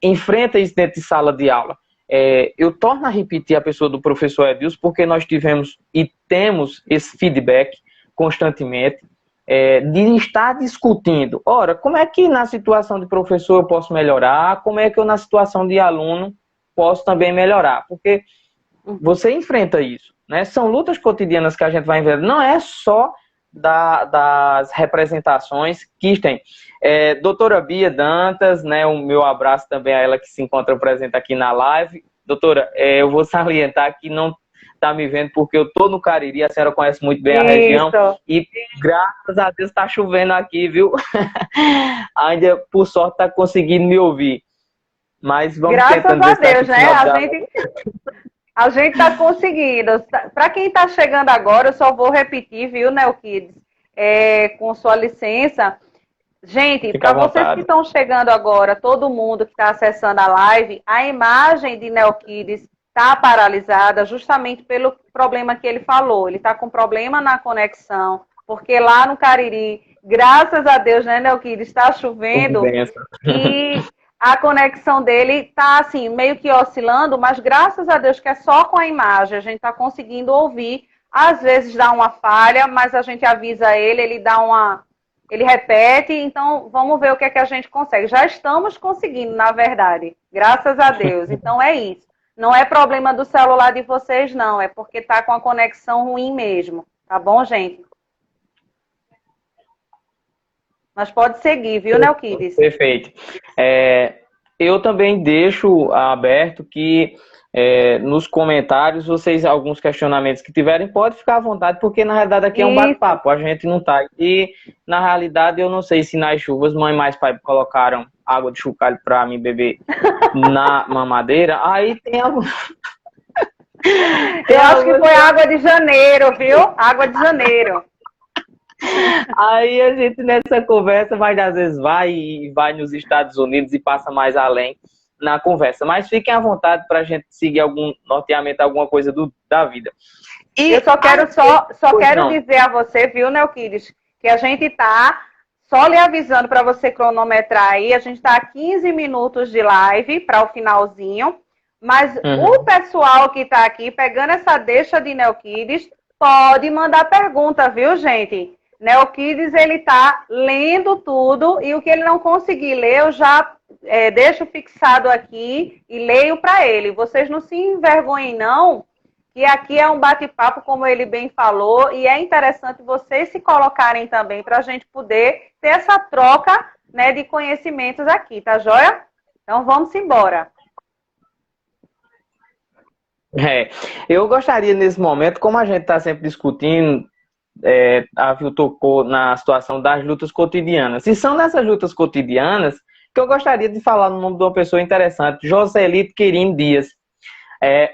enfrenta isso dentro de sala de aula? Eu torno a repetir a pessoa do professor Edilson, porque nós tivemos e temos esse feedback constantemente, de estar discutindo, ora, como é que na situação de professor eu posso melhorar, como é que eu na situação de aluno posso também melhorar, porque você enfrenta isso, né? São lutas cotidianas que a gente vai enfrentar, não é só das representações que tem. Doutora Bia Dantas, né, o meu abraço também a ela que se encontra presente aqui na live. Doutora, eu vou salientar que não está me vendo porque eu estou no Cariri, a senhora conhece muito bem a região, e graças a Deus está chovendo aqui, viu? Ainda, por sorte, está conseguindo me ouvir. Mas vamos tentando ver. Graças a Deus, né? A gente está conseguindo. Para quem está chegando agora, eu só vou repetir, viu, Neoquides? Com sua licença. Gente, para vocês que estão chegando agora, todo mundo que está acessando a live, a imagem de Neoquides está paralisada justamente pelo problema que ele falou. Ele está com problema na conexão, porque lá no Cariri, graças a Deus, né, Neoquides, está chovendo e a conexão dele está assim, meio que oscilando, mas graças a Deus que é só com a imagem, a gente está conseguindo ouvir. Às vezes dá uma falha, mas a gente avisa ele, ele repete, então vamos ver o que é que a gente consegue. Já estamos conseguindo, na verdade, graças a Deus. Então é isso. Não é problema do celular de vocês, não. É porque tá com a conexão ruim mesmo. Tá bom, gente? Mas pode seguir, viu, Neoquides? Perfeito. Eu também deixo aberto que nos comentários, vocês, alguns questionamentos que tiverem, pode ficar à vontade, porque na realidade aqui é um bate-papo, a gente não tá. E na realidade eu não sei se nas chuvas mãe mais pai colocaram água de chocalho para mim beber na mamadeira, aí tem algum... Eu acho que foi água de janeiro, viu? Água de janeiro. Aí a gente nessa conversa, mas às vezes vai nos Estados Unidos e passa mais além na conversa. Mas fiquem à vontade para a gente seguir algum norteamento, alguma coisa da vida. E eu só quero dizer a você, viu, Neoquides, que a gente tá só lhe avisando para você cronometrar aí, a gente está a 15 minutos de live para o finalzinho, mas o pessoal que está aqui, pegando essa deixa de Neoquides, pode mandar pergunta, viu, gente? Neoquides, ele está lendo tudo e o que ele não conseguir ler, eu já deixo fixado aqui e leio para ele. Vocês não se envergonhem, não, que aqui é um bate-papo, como ele bem falou, e é interessante vocês se colocarem também para a gente poder ter essa troca, né, de conhecimentos aqui, tá joia? Então vamos embora. Eu gostaria nesse momento, como a gente está sempre discutindo, a Vil tocou na situação das lutas cotidianas. E são nessas lutas cotidianas que eu gostaria de falar no nome de uma pessoa interessante, Joselito Quirino Dias.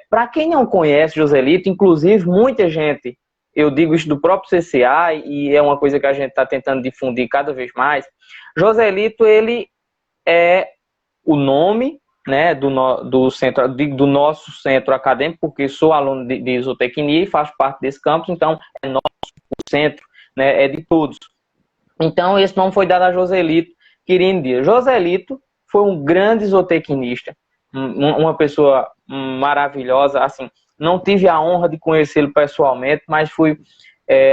Para quem não conhece Joselito, inclusive muita gente, eu digo isso do próprio CCA e é uma coisa que a gente está tentando difundir cada vez mais. Joselito, ele é o nome, né, do nosso centro acadêmico, porque sou aluno de zootecnia e faço parte desse campus, então é nosso, o centro, né, é de todos. Então esse nome foi dado a Joselito Quirino Dias. Joselito foi um grande zootecnista, uma pessoa maravilhosa, assim, não tive a honra de conhecê-lo pessoalmente, mas fui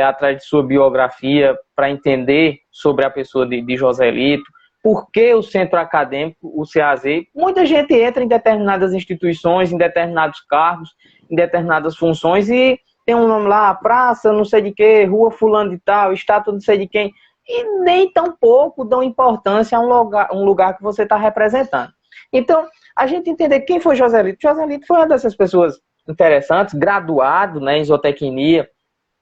atrás de sua biografia para entender sobre a pessoa de Joselito, por que o centro acadêmico, o CAZ, muita gente entra em determinadas instituições, em determinados cargos, em determinadas funções e tem um nome lá, praça, não sei de quê, rua fulano de tal, estátua não sei de quem, e nem tão pouco dão importância a um lugar que você está representando. Então, a gente entender quem foi Joselito. Joselito foi uma dessas pessoas interessantes, graduado, né, em zootecnia,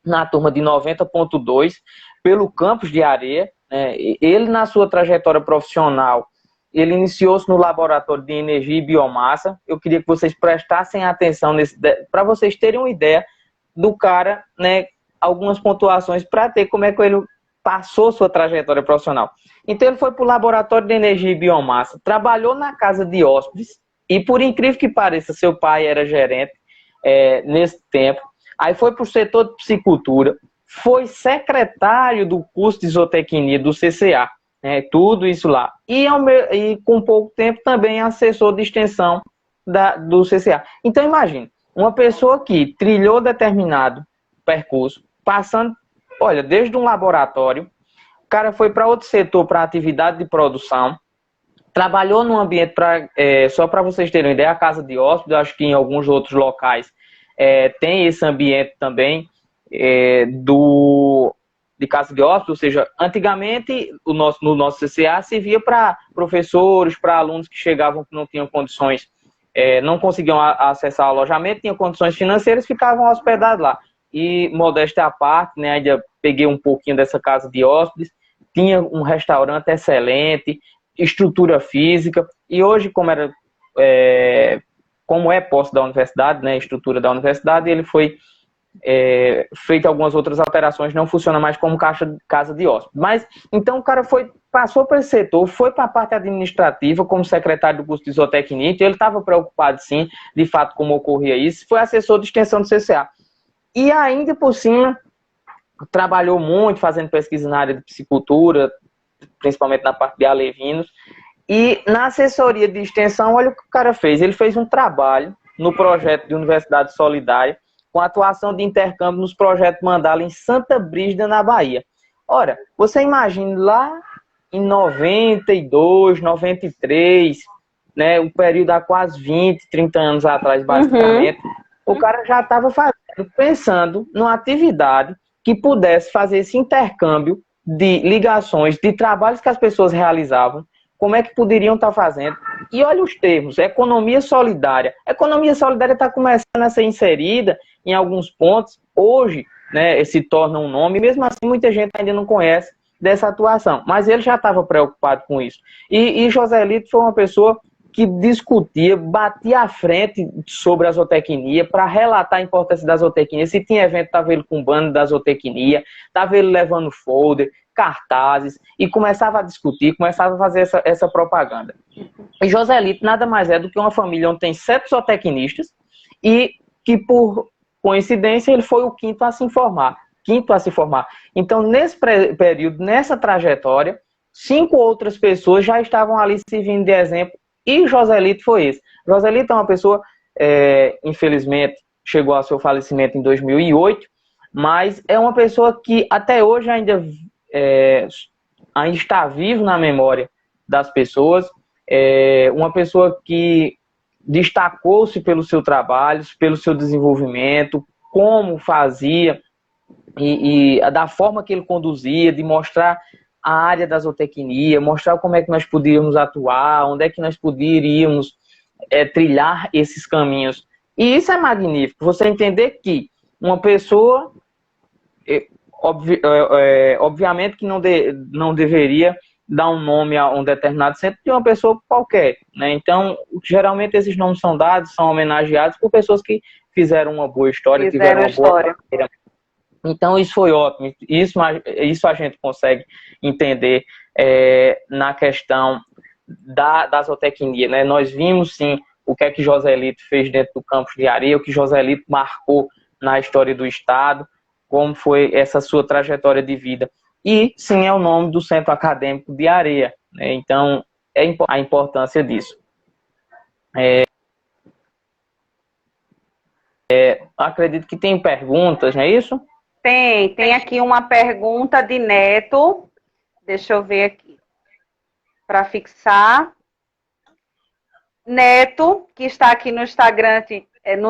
na turma de 90.2, pelo campus de Areia. Ele, na sua trajetória profissional, ele iniciou-se no laboratório de energia e biomassa. Eu queria que vocês prestassem atenção para vocês terem uma ideia do cara, né, algumas pontuações para ter como é que ele passou sua trajetória profissional. Então ele foi para o laboratório de energia e biomassa, trabalhou na casa de hóspedes e, por incrível que pareça, seu pai era gerente nesse tempo. Aí foi para o setor de piscicultura, foi secretário do curso de zootecnia do CCA, tudo isso lá. E com pouco tempo também assessor de extensão do CCA. Então imagine, uma pessoa que trilhou determinado percurso, passando, olha, desde um laboratório, o cara foi para outro setor, para atividade de produção, trabalhou num ambiente, só para vocês terem uma ideia, a casa de hóspedes, acho que em alguns outros locais tem esse ambiente também, de casa de hóspedes, ou seja, antigamente no nosso CCA servia para professores, para alunos que chegavam que não tinham condições, não conseguiam acessar o alojamento, tinham condições financeiras, ficavam hospedados lá. E, modéstia à parte, né, ainda peguei um pouquinho dessa casa de hóspedes, tinha um restaurante excelente, estrutura física, e hoje, como é posse da universidade, né, estrutura da universidade, ele foi feito algumas outras alterações, não funciona mais como casa de hóspedes. Mas, então, o cara passou para esse setor, foi para a parte administrativa, como secretário do curso de zootecnia, então ele estava preocupado, sim, de fato, como ocorria isso, foi assessor de extensão do CCA. E ainda por cima, trabalhou muito fazendo pesquisa na área de piscicultura, principalmente na parte de alevinos. E na assessoria de extensão, olha o que o cara fez. Ele fez um trabalho no projeto de Universidade Solidária, com atuação de intercâmbio nos projetos Mandala em Santa Brígida, na Bahia. Ora, você imagina lá em 92, 93, né, um período há quase 20, 30 anos atrás, basicamente, o cara já estava pensando numa atividade que pudesse fazer esse intercâmbio de ligações, de trabalhos que as pessoas realizavam, como é que poderiam estar fazendo. E olha os termos, economia solidária. A economia solidária está começando a ser inserida em alguns pontos. Hoje, né, se torna um nome, mesmo assim muita gente ainda não conhece dessa atuação. Mas ele já estava preocupado com isso. E Joselito foi uma pessoa que discutia, batia à frente sobre a zootecnia para relatar a importância da zootecnia. Se tinha evento, estava ele com bando da zootecnia, estava ele levando folder, cartazes, e começava a discutir, começava a fazer essa propaganda. E Joselito nada mais é do que uma família onde tem 7 zootecnistas e que, por coincidência, ele foi o quinto a se formar. Então, nesse período, nessa trajetória, 5 outras pessoas já estavam ali servindo de exemplo, e Joselito foi esse. Joselito é uma pessoa, infelizmente, chegou ao seu falecimento em 2008, mas é uma pessoa que até hoje ainda está vivo na memória das pessoas, uma pessoa que destacou-se pelo seu trabalho, pelo seu desenvolvimento, como fazia e da forma que ele conduzia, de mostrar a área da zootecnia, mostrar como é que nós poderíamos atuar, onde é que nós poderíamos trilhar esses caminhos. E isso é magnífico, você entender que uma pessoa, obviamente que não deveria dar um nome a um determinado centro de uma pessoa qualquer, né? Então, geralmente esses nomes são dados, são homenageados por pessoas que fizeram uma boa história, tiveram uma boa carreira. Então, isso foi ótimo. Isso a gente consegue entender na questão da zootecnia, né? Nós vimos, sim, o que é que Joselito fez dentro do campus de areia, o que Joselito marcou na história do Estado, como foi essa sua trajetória de vida. E, sim, é o nome do Centro Acadêmico de Areia, né? Então, a importância disso. Acredito que tem perguntas, não é isso? Tem aqui uma pergunta de Neto. Deixa eu ver aqui. Para fixar. Neto, que está aqui no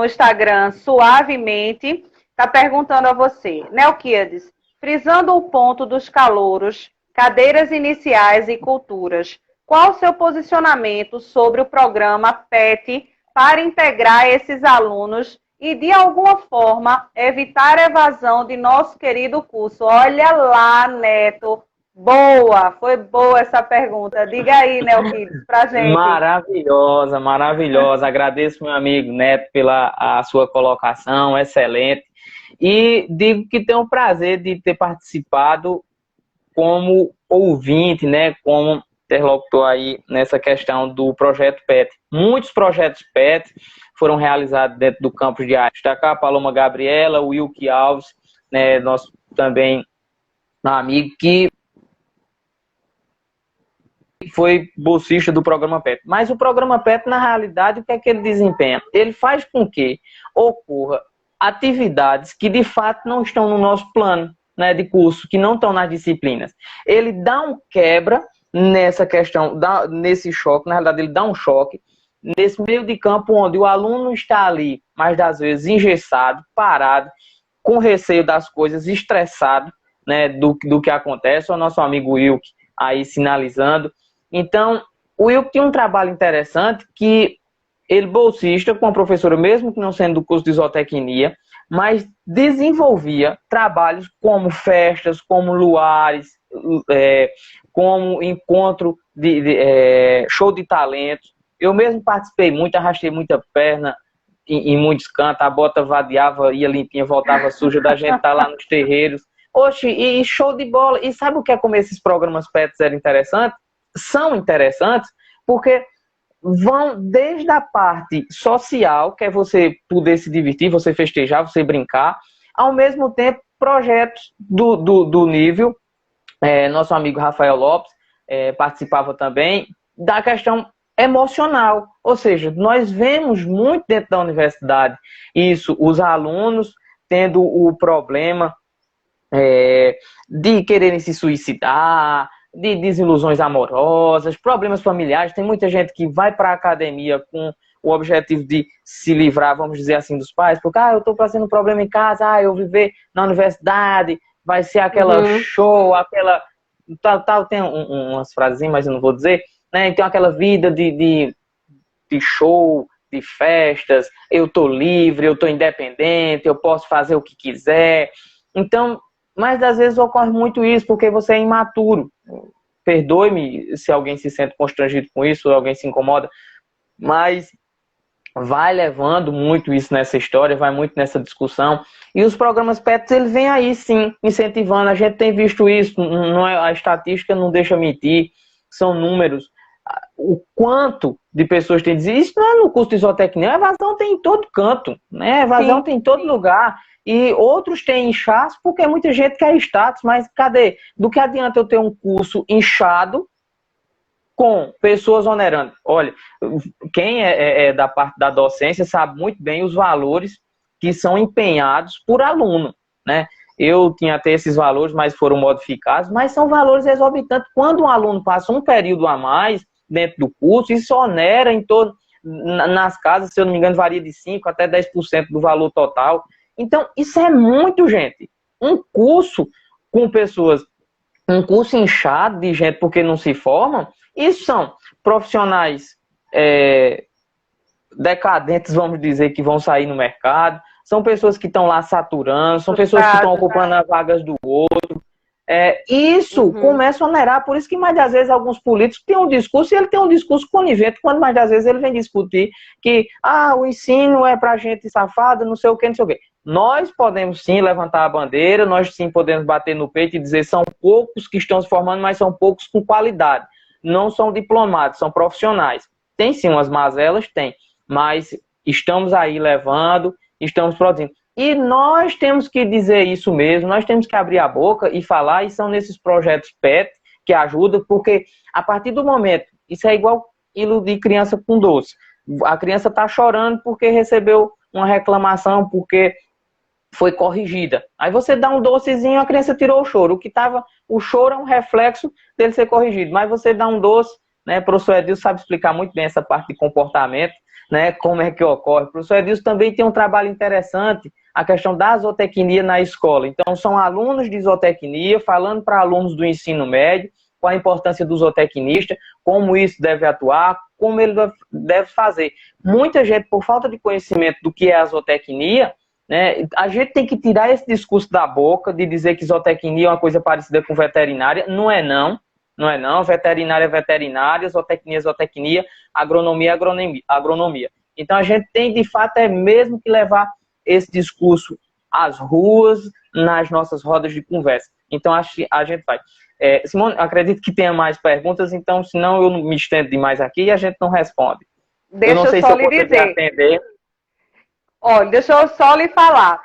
Instagram suavemente, está perguntando a você. Neoquíades, frisando o ponto dos calouros, cadeiras iniciais e culturas, qual o seu posicionamento sobre o programa PET para integrar esses alunos e, de alguma forma, evitar a evasão de nosso querido curso? Olha lá, Neto. Boa, foi boa essa pergunta. Diga aí, Neoquíades, pra gente. Maravilhosa, maravilhosa. Agradeço, meu amigo Neto, pela a sua colocação, excelente. E digo que tenho o prazer de ter participado como ouvinte, né, como interlocutor aí nessa questão do projeto PET. Muitos projetos PET foram realizados dentro do campus de arte. Destacar a Paloma Gabriela, o Wilke Alves, né, nosso também amigo, que foi bolsista do programa PET. Mas o programa PET, na realidade, o que é que ele desempenha? Ele faz com que ocorra atividades que, de fato, não estão no nosso plano, né, de curso, que não estão nas disciplinas. Ele dá um quebra nessa questão, nesse choque, na realidade, ele dá um choque nesse meio de campo onde o aluno está ali, mas das vezes engessado, parado, com receio das coisas, estressado, né, do que acontece. O nosso amigo Wilke aí sinalizando. Então, o Wilke tinha um trabalho interessante que ele, bolsista, com a professora, mesmo que não sendo do curso de zootecnia, mas desenvolvia trabalhos como festas, como luares, como encontro show de talentos. Eu mesmo participei muito, arrastei muita perna em muitos cantos, a bota vadiava, ia limpinha, voltava suja, da gente estar lá nos terreiros. Oxe, e show de bola. E sabe o que é como esses programas PETs eram interessantes? São interessantes porque vão desde a parte social, que é você poder se divertir, você festejar, você brincar, ao mesmo tempo projetos do nível, nosso amigo Rafael Lopes participava também, da questão emocional, ou seja, nós vemos muito dentro da universidade isso, os alunos tendo o problema de quererem se suicidar, de desilusões amorosas, problemas familiares. Tem muita gente que vai para a academia com o objetivo de se livrar, vamos dizer assim, dos pais, porque eu estou fazendo um problema em casa, eu viver na universidade, vai ser aquela show, aquela... Tal, tem umas frases, mas eu não vou dizer, né? Então aquela vida de show, de festas, eu estou livre, eu estou independente, eu posso fazer o que quiser. Então, mas às vezes ocorre muito isso, porque você é imaturo. Perdoe-me se alguém se sente constrangido com isso, ou alguém se incomoda, mas vai levando muito isso nessa história, vai muito nessa discussão. E os programas PETs, eles vêm aí, sim, incentivando. A gente tem visto isso, não é, a estatística não deixa mentir, são números. O quanto de pessoas tem dizer, isso não é no curso de zootecnia, a evasão tem em todo canto, né? A evasão tem em todo lugar. E outros têm inchaço, porque muita gente quer status, mas cadê? Do que adianta eu ter um curso inchado com pessoas onerando? Olha, quem é da parte da docência sabe muito bem os valores que são empenhados por aluno, né? Eu tinha até esses valores, mas foram modificados, mas são valores exorbitantes. Quando um aluno passa um período a mais dentro do curso, isso onera em todo, nas casas, se eu não me engano, varia de 5% até 10% do valor total. Então, isso é muito, gente. Um curso com pessoas, um curso inchado de gente porque não se formam, isso são profissionais decadentes, vamos dizer, que vão sair no mercado, são pessoas que estão lá saturando, são pessoas que estão ocupando as vagas do outro. Isso começa a onerar, por isso que mais das vezes alguns políticos têm um discurso, e ele tem um discurso conivente, quando mais das vezes ele vem discutir que o ensino é pra gente safada, não sei o que, não sei o que. Nós podemos sim levantar a bandeira, nós sim podemos bater no peito e dizer são poucos que estão se formando, mas são poucos com qualidade. Não são diplomados, são profissionais. Tem sim umas mazelas, tem, mas estamos aí levando, estamos produzindo. E nós temos que dizer isso mesmo, nós temos que abrir a boca e falar, e são nesses projetos PET que ajudam, porque a partir do momento, isso é igual iludir criança com doce. A criança está chorando porque recebeu uma reclamação, porque foi corrigida. Aí você dá um docezinho, a criança tirou o choro. O choro é um reflexo dele ser corrigido, mas você dá um doce, né? O professor Edilson sabe explicar muito bem essa parte de comportamento, né? Como é que ocorre. O professor Edilson também tem um trabalho interessante, a questão da zootecnia na escola. Então, são alunos de zootecnia falando para alunos do ensino médio qual a importância do zootecnista, como isso deve atuar, como ele deve fazer. Muita gente, por falta de conhecimento do que é a zootecnia, né, a gente tem que tirar esse discurso da boca de dizer que zootecnia é uma coisa parecida com veterinária. Não é não. Não é não. Veterinária é veterinária, zootecnia é zootecnia, agronomia é agronomia. Então, a gente tem, de fato, mesmo que levar esse discurso às ruas, nas nossas rodas de conversa. Então, acho que a gente vai. Simone, acredito que tenha mais perguntas, então, senão eu me estendo demais aqui e a gente não responde. Deixa eu não sei eu só se eu lhe consegui dizer. atender. Olha, deixa eu só lhe falar.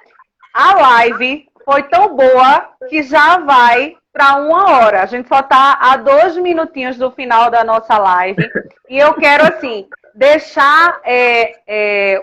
A live foi tão boa que já vai para 1 hora. A gente só está a 2 minutinhos do final da nossa live. E eu quero, assim, deixar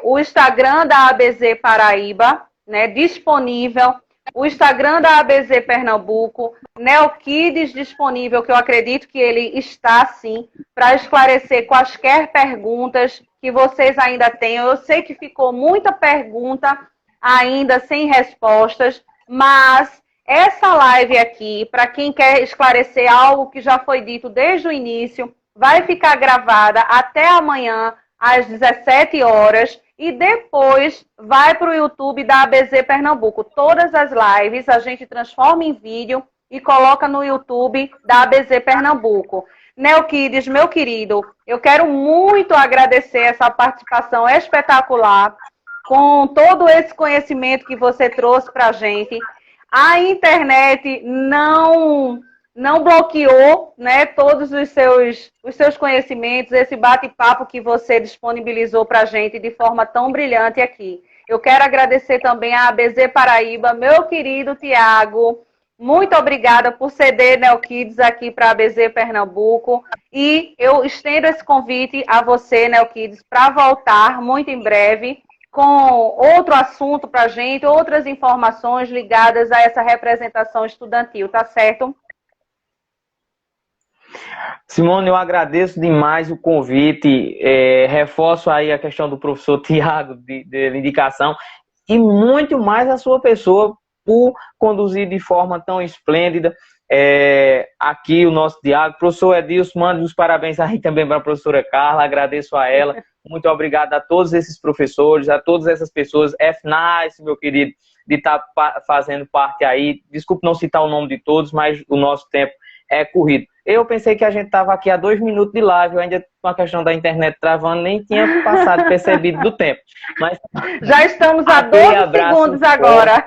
o Instagram da ABZ Paraíba, né, disponível. O Instagram da ABZ Pernambuco, Neokids disponível, que eu acredito que ele está, sim, para esclarecer quaisquer perguntas que vocês ainda tenham. Eu sei que ficou muita pergunta ainda sem respostas, mas essa live aqui, para quem quer esclarecer algo que já foi dito desde o início, vai ficar gravada até amanhã, às 17 horas, e depois vai para o YouTube da ABZ Pernambuco. Todas as lives a gente transforma em vídeo e coloca no YouTube da ABZ Pernambuco. Neokids, meu querido, eu quero muito agradecer essa participação espetacular, com todo esse conhecimento que você trouxe para a gente. A internet não bloqueou, né, todos os seus conhecimentos, esse bate-papo que você disponibilizou para a gente de forma tão brilhante aqui. Eu quero agradecer também a ABZ Paraíba, meu querido Tiago. Muito obrigada por ceder Neokids aqui para a ABZ Pernambuco. E eu estendo esse convite a você, Neokids, para voltar muito em breve com outro assunto para a gente, outras informações ligadas a essa representação estudantil, tá certo? Simone, eu agradeço demais o convite, reforço aí a questão do professor Tiago, de indicação, e muito mais a sua pessoa por conduzir de forma tão esplêndida aqui o nosso diálogo. Professor Edilson, mande os parabéns aí também para a professora Carla, agradeço a ela. Muito obrigado a todos esses professores, a todas essas pessoas. F-Nice, meu querido, de estar fazendo parte aí. Desculpe não citar o nome de todos, mas o nosso tempo é corrido. Eu pensei que a gente estava aqui há 2 minutos de live, eu ainda com a questão da internet travando, nem tinha passado percebido do tempo. Mas já estamos a aquele 12 abraço segundos agora.